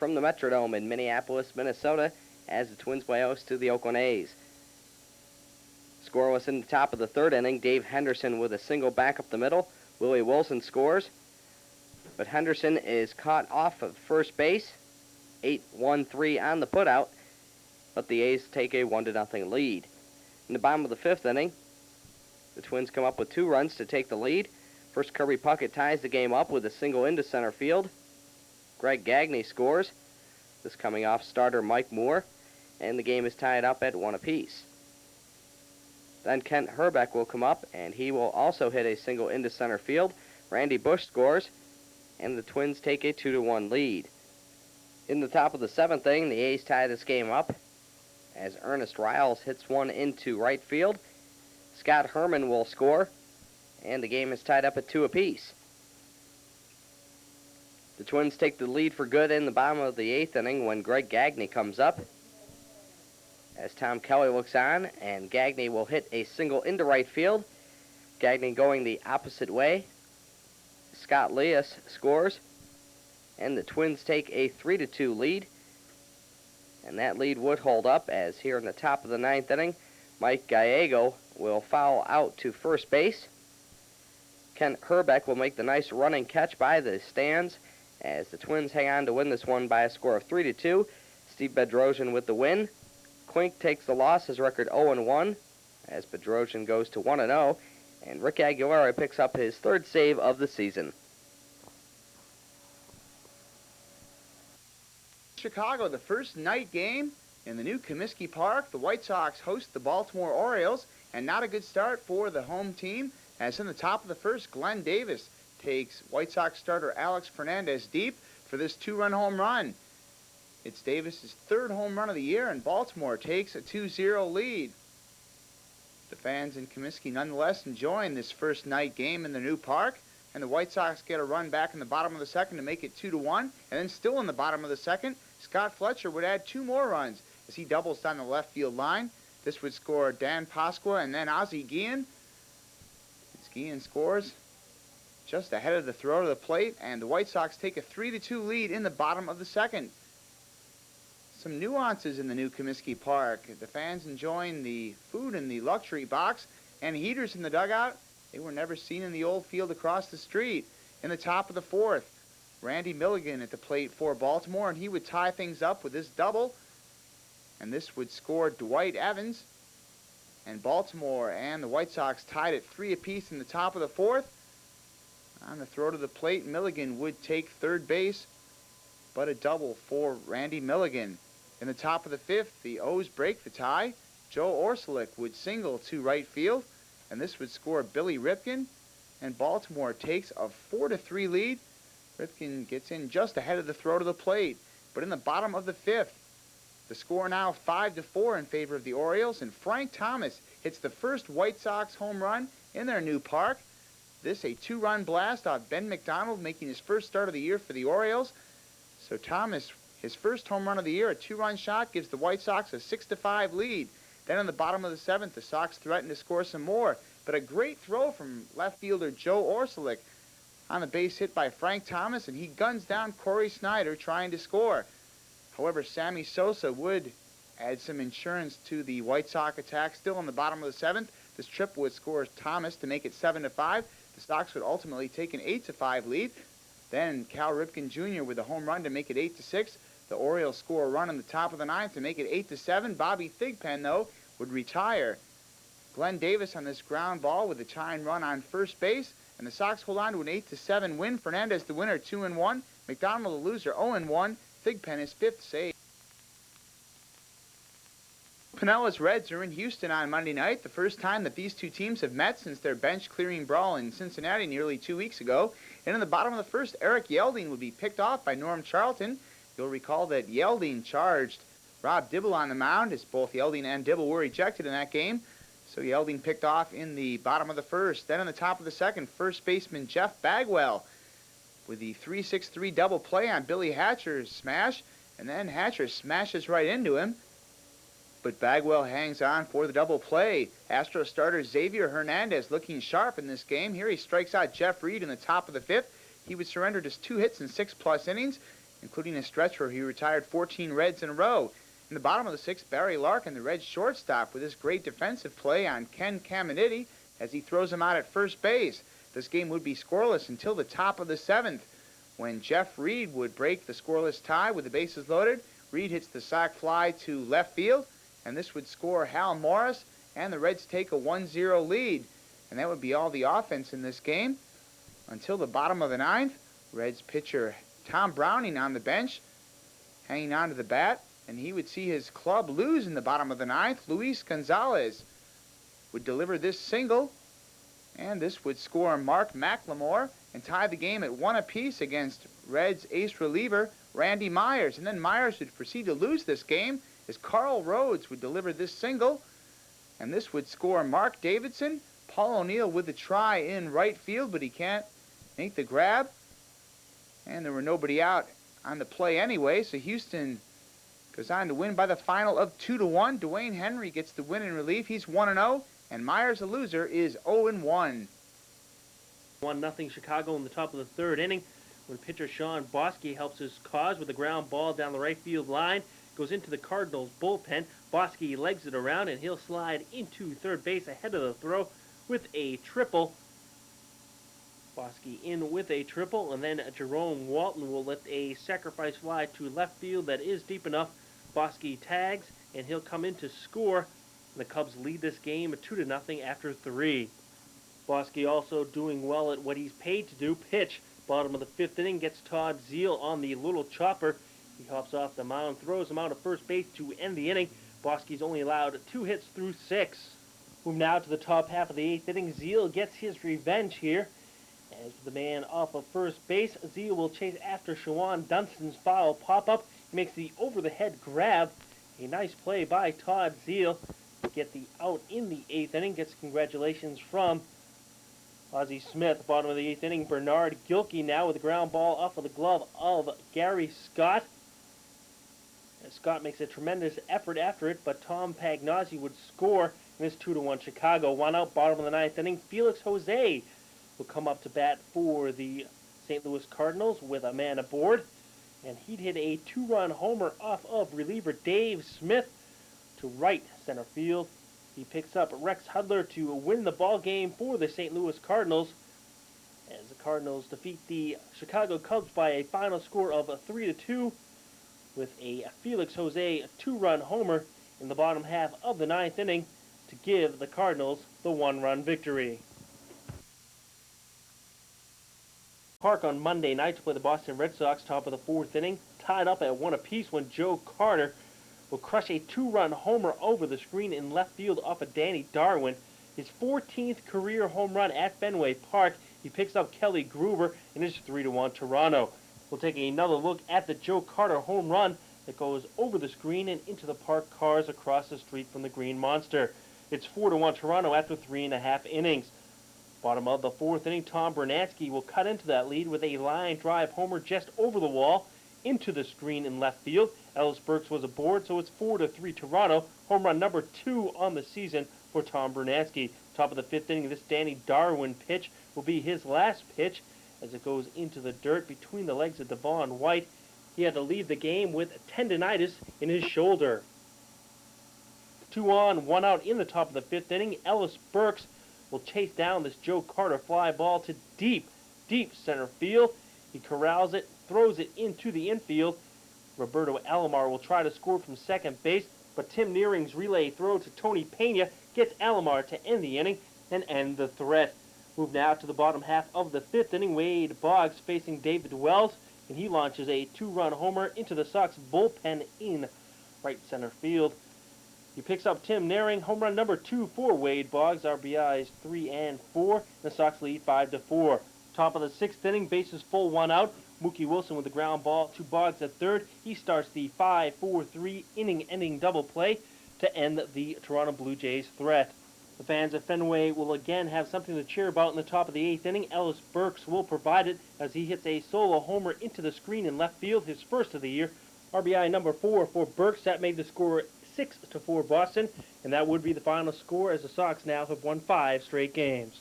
from the Metrodome in Minneapolis, Minnesota, as the Twins play host to the Oakland A's. Scoreless in the top of the third inning. Dave Henderson with a single back up the middle. Willie Wilson scores, but Henderson is caught off of first base. 8-1-3 on the putout, but the A's take a 1-0 lead. In the bottom of the fifth inning, the Twins come up with 2 runs to take the lead. First, Kirby Puckett ties the game up with a single into center field. Greg Gagne scores, this coming off starter Mike Moore, and the game is tied up at 1 apiece. Then Kent Herbeck will come up, and he will also hit a single into center field. Randy Bush scores, and the Twins take a 2-1 lead. In the top of the seventh inning, the A's tie this game up as Ernest Riles hits one into right field. Scott Herman will score, and the game is tied up at 2 apiece. The Twins take the lead for good in the bottom of the eighth inning when Greg Gagne comes up. As Tom Kelly looks on, and Gagne will hit a single into right field. Gagne going the opposite way. Scott Leas scores, and the Twins take a 3-2 lead. And that lead would hold up as here in the top of the ninth inning, Mike Gallego will foul out to first base. Kent Herbeck will make the nice running catch by the stands as the Twins hang on to win this one by a score of 3-2. Steve Bedrosian with the win. Klink takes the loss, his record 0-1, as Bedrosian goes to 1-0, and Rick Aguilera picks up his 3rd save of the season. Chicago, the first night game in the new Comiskey Park. The White Sox host the Baltimore Orioles, and not a good start for the home team, as in the top of the first, Glenn Davis takes White Sox starter Alex Fernandez deep for this 2-run home run. It's Davis's 3rd home run of the year, and Baltimore takes a 2-0 lead. The fans in Comiskey nonetheless enjoying this first night game in the new park, and the White Sox get a run back in the bottom of the second to make it 2-1, and then still in the bottom of the second, Scott Fletcher would add 2 more runs as he doubles down the left field line. This would score Dan Pasqua and then Ozzie Guillen. Guillen scores just ahead of the throw to the plate, and the White Sox take a 3-2 lead in the bottom of the second. Some nuances in the new Comiskey Park. The fans enjoying the food in the luxury box, and heaters in the dugout. They were never seen in the old field across the street. In the top of the fourth, Randy Milligan at the plate for Baltimore, and he would tie things up with this double, and this would score Dwight Evans. And Baltimore and the White Sox tied at 3 apiece in the top of the fourth. On the throw to the plate, Milligan would take third base, but a double for Randy Milligan. In the top of the fifth, the O's break the tie. Joe Orsulik would single to right field, and this would score Billy Ripken, and Baltimore takes a 4-3 lead. Ripken gets in just ahead of the throw to the plate, but in the bottom of the fifth, the score now 5-4 in favor of the Orioles, and Frank Thomas hits the first White Sox home run in their new park. This a 2-run blast off Ben McDonald, making his first start of the year for the Orioles. So Thomas, his first home run of the year, a 2-run shot, gives the White Sox a 6-5 lead. Then in the bottom of the seventh, the Sox threaten to score some more, but a great throw from left fielder Joe Orsulik on the base hit by Frank Thomas, and he guns down Corey Snyder trying to score. However, Sammy Sosa would add some insurance to the White Sox attack. Still in the bottom of the seventh, this trip would score Thomas to make it 7-5. The Sox would ultimately take an 8-5 lead. Then Cal Ripken Jr. with a home run to make it 8-6. The Orioles score a run in the top of the ninth to make it 8-7. Bobby Thigpen, though, would retire. Glenn Davis on this ground ball with a tying run on first base, and the Sox hold on to an 8-7 win. Fernandez the winner, 2-1. McDonald the loser, 0-1. Thigpen his 5th save. Pinellas Reds are in Houston on Monday night, the first time that these two teams have met since their bench-clearing brawl in Cincinnati nearly 2 weeks ago. And in the bottom of the first, Eric Yelding would be picked off by Norm Charlton. You'll recall that Yelding charged Rob Dibble on the mound, as both Yelding and Dibble were ejected in that game. So Yelding picked off in the bottom of the first. Then in the top of the second, first baseman Jeff Bagwell with the 3-6-3 double play on Billy Hatcher's smash. And then Hatcher smashes right into him, but Bagwell hangs on for the double play. Astro starter Xavier Hernandez looking sharp in this game. Here he strikes out Jeff Reed in the top of the fifth. He would surrender just 2 hits in 6+ innings. including a stretch where he retired 14 Reds in a row. In the bottom of the sixth, Barry Larkin, the Reds shortstop, with his great defensive play on Ken Caminiti as he throws him out at first base. This game would be scoreless until the top of the seventh, when Jeff Reed would break the scoreless tie with the bases loaded. Reed hits the sac fly to left field, and this would score Hal Morris, and the Reds take a 1-0 lead. And that would be all the offense in this game until the bottom of the ninth. Reds pitcher Tom Browning on the bench, hanging on to the bat, and he would see his club lose in the bottom of the ninth. Luis Gonzalez would deliver this single, and this would score Mark McLemore and tie the game at 1 apiece against Reds ace reliever Randy Myers. And then Myers would proceed to lose this game as Carl Rhodes would deliver this single, and this would score Mark Davidson. Paul O'Neill with the try in right field, but he can't make the grab. And there were nobody out on the play anyway, so Houston goes on to win by the final of 2-1. Dwayne Henry gets the win in relief. He's 1-0, and Myers, the loser, is 0-1. 1-0 Chicago in the top of the third inning when pitcher Sean Bosky helps his cause with a ground ball down the right field line. Goes into the Cardinals bullpen. Bosky legs it around, and he'll slide into third base ahead of the throw with a triple. Bosky in with a triple, and then Jerome Walton will let a sacrifice fly to left field that is deep enough. Bosky tags, and he'll come in to score. The Cubs lead this game 2-0 after 3. Bosky also doing well at what he's paid to do, pitch. Bottom of the fifth inning, gets Todd Zeile on the little chopper. He hops off the mound, throws him out of first base to end the inning. Bosky's only allowed 2 hits through 6. Move now to the top half of the 8th inning. Zeile gets his revenge here. As the man off of first base, Zeile will chase after Shawan Dunstan's foul pop-up. He makes the over-the-head grab. A nice play by Todd Zeile to get the out in the 8th inning. Gets congratulations from Ozzie Smith. Bottom of the 8th inning, Bernard Gilkey now with a ground ball off of the glove of Gary Scott. And Scott makes a tremendous effort after it, but Tom Pagnozzi would score. And it's 2-1 Chicago. 1 out, bottom of the 9th inning. Felix Jose will come up to bat for the St. Louis Cardinals with a man aboard. And he'd hit a 2-run homer off of reliever Dave Smith to right center field. He picks up Rex Hudler to win the ball game for the St. Louis Cardinals, as the Cardinals defeat the Chicago Cubs by a final score of 3-2 with a Felix Jose 2-run homer in the bottom half of the 9th inning to give the Cardinals the 1-run victory. Park on Monday night to play the Boston Red Sox, top of the 4th inning, tied up at 1 apiece when Joe Carter will crush a 2-run homer over the screen in left field off of Danny Darwin. His 14th career home run at Fenway Park. He picks up Kelly Gruber, and it's 3-1 Toronto. We'll take another look at the Joe Carter home run that goes over the screen and into the parked cars across the street from the Green Monster. It's 4-1 Toronto after 3.5 innings. Bottom of the 4th inning, Tom Bernatsky will cut into that lead with a line drive homer just over the wall into the screen in left field. Ellis Burks was aboard, so it's 4-3 Toronto. Home run number 2 on the season for Tom Bernatsky. Top of the 5th inning, this Danny Darwin pitch will be his last pitch as it goes into the dirt between the legs of Devon White. He had to leave the game with tendinitis in his shoulder. 2 on, 1 out in the top of the 5th inning. Ellis Burks will chase down this Joe Carter fly ball to deep center field. He corrals it, throws it into the infield. Roberto Alomar will try to score from second base, but Tim Nearing's relay throw to Tony Pena gets Alomar to end the inning and end the threat. Move now to the bottom half of the 5th inning. Wade Boggs facing David Wells, and he launches a 2-run homer into the Sox bullpen in right center field. He picks up Tim Nearing, home run number 2 for Wade Boggs, RBIs 3 and 4, and the Sox lead 5-4. Top of the 6th inning, bases full, 1 out. Mookie Wilson with the ground ball to Boggs at third. He starts the 5-4-3 inning-ending double play to end the Toronto Blue Jays threat. The fans at Fenway will again have something to cheer about in the top of the 8th inning. Ellis Burks will provide it as he hits a solo homer into the screen in left field, his first of the year. RBI number 4 for Burks. That made the score 6-4 Boston, and that would be the final score as the Sox now have won 5 straight games.